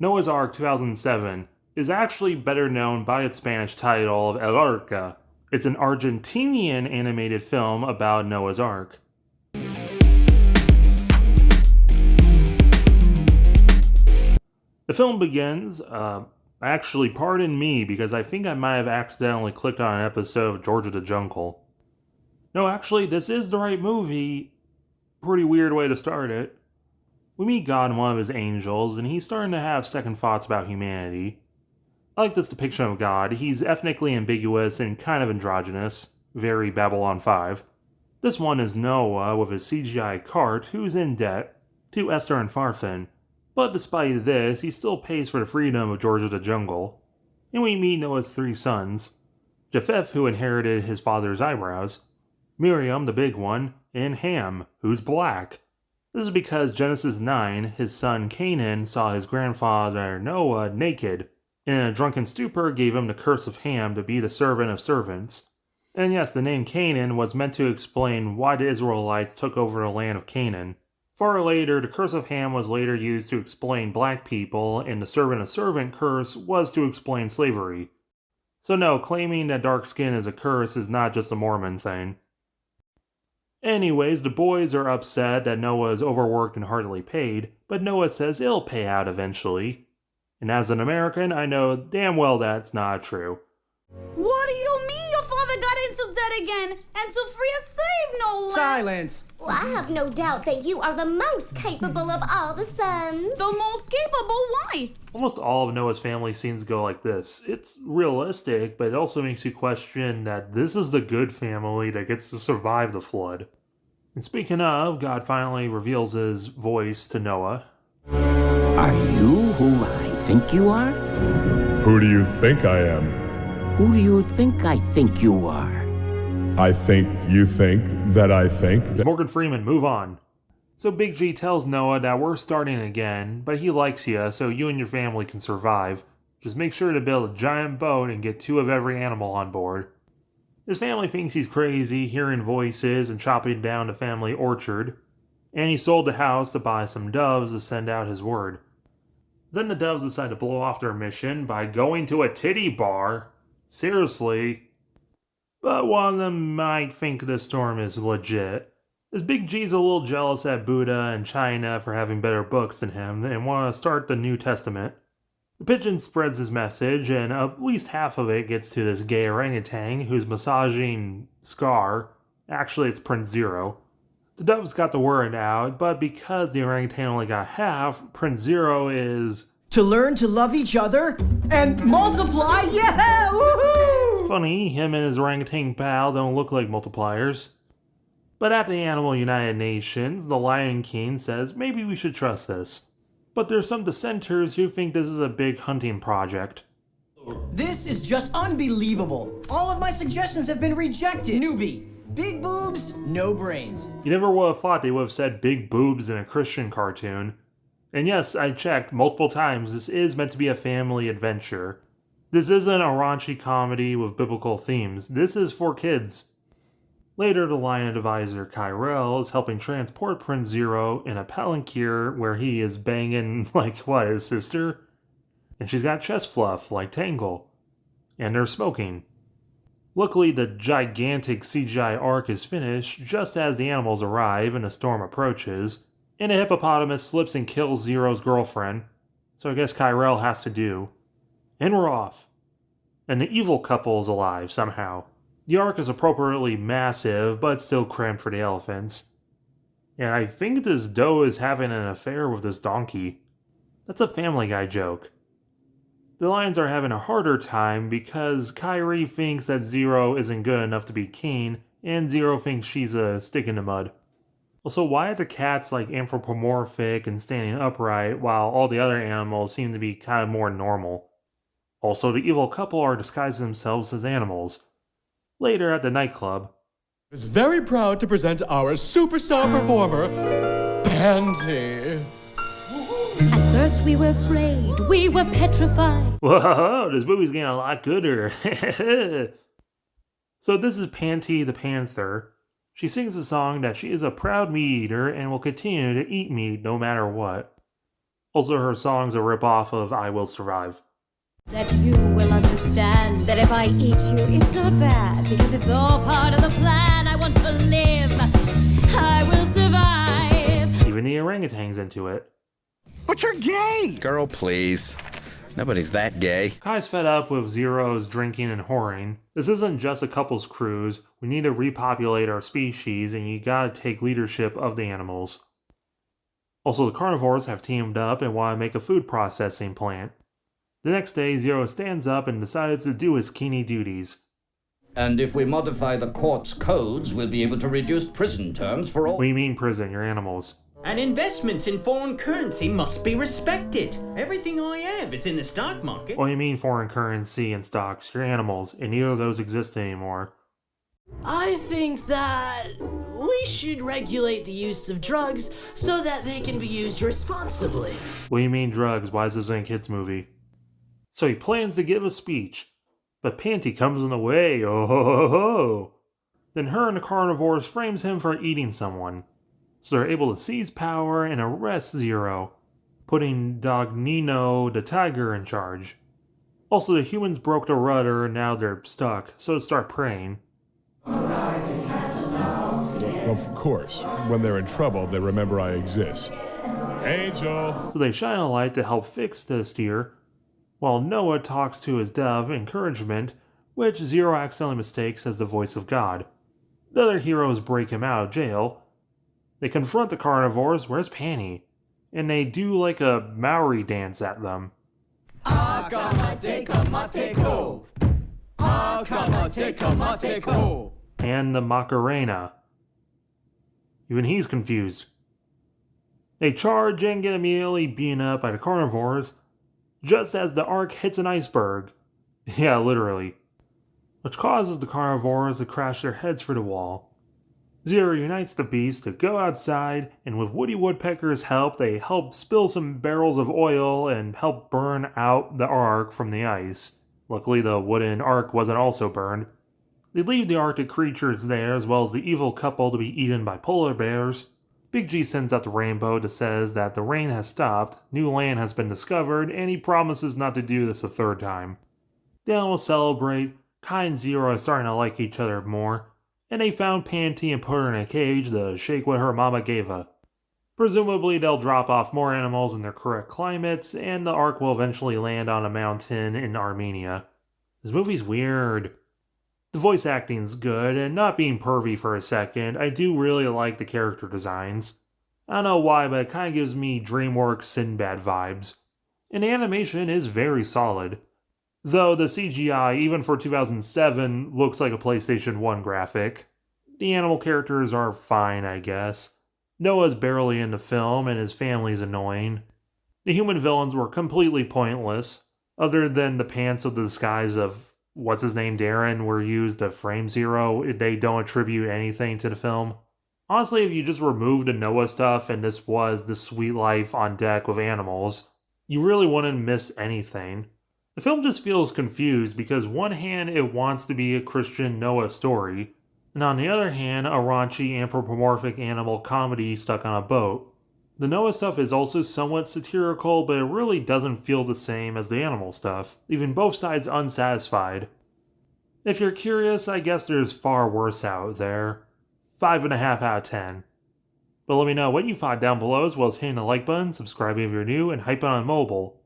Noah's Ark 2007 is actually better known by its Spanish title of El Arca. It's an Argentinian animated film about Noah's Ark. The film begins, actually pardon me because I think I might have accidentally clicked on an episode of George of the Jungle. No, actually, this is the right movie. Pretty weird way to start it. We meet God and one of his angels, and he's starting to have second thoughts about humanity. I like this depiction of God. He's ethnically ambiguous and kind of androgynous. Very Babylon 5. This one is Noah with his CGI cart who's in debt to Esther and Farfan. But despite this, he still pays for the freedom of George of the Jungle. And we meet Noah's three sons. Japheth, who inherited his father's eyebrows. Miriam, the big one. And Ham, who's black. This is because Genesis 9, his son Canaan saw his grandfather Noah naked, and in a drunken stupor gave him the curse of Ham to be the servant of servants. And yes, the name Canaan was meant to explain why the Israelites took over the land of Canaan. Far later, the curse of Ham was later used to explain black people, and the servant of servant curse was to explain slavery. So no, claiming that dark skin is a curse is not just a Mormon thing. Anyways, the boys are upset that Noah is overworked and hardly paid, but Noah says it'll pay out eventually. And as an American, I know damn well that's not true. What do you mean your father got into debt again? And to free a slave, no less? Silence! Well, I have no doubt that you are the most capable of all the sons. The most capable? Why? Almost all of Noah's family scenes go like this. It's realistic, but it also makes you question that this is the good family that gets to survive the flood. And speaking of, God finally reveals his voice to Noah. Are you who I think you are? Who do you think I am? Who do you think I think you are? I think you think that I think that... Morgan Freeman, move on. So Big G tells Noah that we're starting again, but he likes you, so you and your family can survive. Just make sure to build a giant boat and get 2 of every animal on board. His family thinks he's crazy, hearing voices and chopping down the family orchard. And he sold the house to buy some doves to send out his word. Then the doves decide to blow off their mission by going to a titty bar. Seriously. But one of them might think the storm is legit. As Big G's a little jealous at Buddha and China for having better books than him and want to start the New Testament. The pigeon spreads his message, and at least half of it gets to this gay orangutan who's massaging Scar. Actually, it's Prince Zero. The doves got the word out, but because the orangutan only got half, Prince Zero is... To learn to love each other and multiply, yeah! Woohoo! Funny, him and his orangutan pal don't look like multipliers. But at the Animal United Nations, the Lion King says maybe we should trust this. But there's some dissenters who think this is a big hunting project. This is just unbelievable. All of my suggestions have been rejected. Newbie. Big boobs, no brains. You never would have thought they would have said big boobs in a Christian cartoon. And yes, I checked multiple times, this is meant to be a family adventure. This isn't a raunchy comedy with biblical themes. This is for kids. Later, the lion advisor Kyrell is helping transport Prince Zero in a palanquin where he is banging, his sister? And she's got chest fluff, like Tangle. And they're smoking. Luckily, the gigantic CGI arc is finished just as the animals arrive and a storm approaches, and a hippopotamus slips and kills Zero's girlfriend, so I guess Kyrell has to do. And we're off. And the evil couple is alive, somehow. The ark is appropriately massive, but still cramped for the elephants. And I think this doe is having an affair with this donkey. That's a Family Guy joke. The lions are having a harder time because Kyrie thinks that Zero isn't good enough to be king, and Zero thinks she's a stick in the mud. Also, why are the cats anthropomorphic and standing upright while all the other animals seem to be kind of more normal? Also, the evil couple are disguising themselves as animals. Later at the nightclub, is very proud to present our superstar performer, Pansy. At first we were afraid, we were petrified. Whoa, this movie's getting a lot gooder. So this is Panty the Panther. She sings a song that she is a proud meat eater and will continue to eat meat no matter what. Also, her song's a ripoff of I Will Survive. That you will understand that if I eat you, it's not bad, because it's all part of the plan. I want to live. I will survive. Even the orangutan's into it. But you're gay! Girl, please. Nobody's that gay. Kai's fed up with Zero's drinking and whoring. This isn't just a couple's cruise. We need to repopulate our species, and you gotta take leadership of the animals. Also, the carnivores have teamed up and want to make a food processing plant. The next day, Zero stands up and decides to do his Keeney duties. And if we modify the court's codes, we'll be able to reduce prison terms for all— What do you mean prison? You're animals. And investments in foreign currency must be respected. Everything I have is in the stock market. What do you mean foreign currency and stocks? You're animals, and neither of those exist anymore. I think that we should regulate the use of drugs so that they can be used responsibly. What do you mean drugs? Why is this in a kid's movie? So he plans to give a speech, but Panty comes in the way. Oh ho ho ho! Then her and the carnivores frames him for eating someone. So they're able to seize power and arrest Zero, putting Dognino the tiger in charge. Also, the humans broke the rudder and now they're stuck, so they start praying. Of course, when they're in trouble, they remember I exist. Angel! So they shine a light to help fix the steer, while Noah talks to his dove encouragement, which Zero accidentally mistakes as the voice of God. The other heroes break him out of jail. They confront the carnivores, where's Panty? And they do like a Maori dance at them. Arca mateka mateko. Arca mateka mateko. And the Macarena. Even he's confused. They charge and get immediately beaten up by the carnivores, just as the Ark hits an iceberg. Yeah, literally. Which causes the carnivores to crash their heads through the wall. Zero unites the beasts to go outside, and with Woody Woodpecker's help, they help spill some barrels of oil and help burn out the Ark from the ice. Luckily, the wooden Ark wasn't also burned. They leave the Arctic creatures there, as well as the evil couple to be eaten by polar bears. Big G sends out the rainbow to says that the rain has stopped, new land has been discovered, and he promises not to do this a third time. They all celebrate. Kai and Zero are starting to like each other more, and they found Panty and put her in a cage to shake what her mama gave her. Presumably they'll drop off more animals in their correct climates, and the Ark will eventually land on a mountain in Armenia. This movie's weird. The voice acting's good, and not being pervy for a second, I do really like the character designs. I don't know why, but it kinda gives me DreamWorks Sinbad vibes. And the animation is very solid. Though the CGI, even for 2007, looks like a PlayStation 1 graphic. The animal characters are fine, I guess. Noah's barely in the film, and his family's annoying. The human villains were completely pointless, other than the pants of the disguise of what's-his-name Darren were used to frame Zero. They don't attribute anything to the film. Honestly, if you just removed the Noah stuff and this was the sweet life on deck with animals, you really wouldn't miss anything. The film just feels confused because one hand it wants to be a Christian Noah story, and on the other hand, a raunchy anthropomorphic animal comedy stuck on a boat. The Noah stuff is also somewhat satirical, but it really doesn't feel the same as the animal stuff, leaving both sides unsatisfied. If you're curious, I guess there's far worse out there. 5.5 out of 10. But let me know what you thought down below, as well as hitting the like button, subscribing if you're new, and hype it on mobile.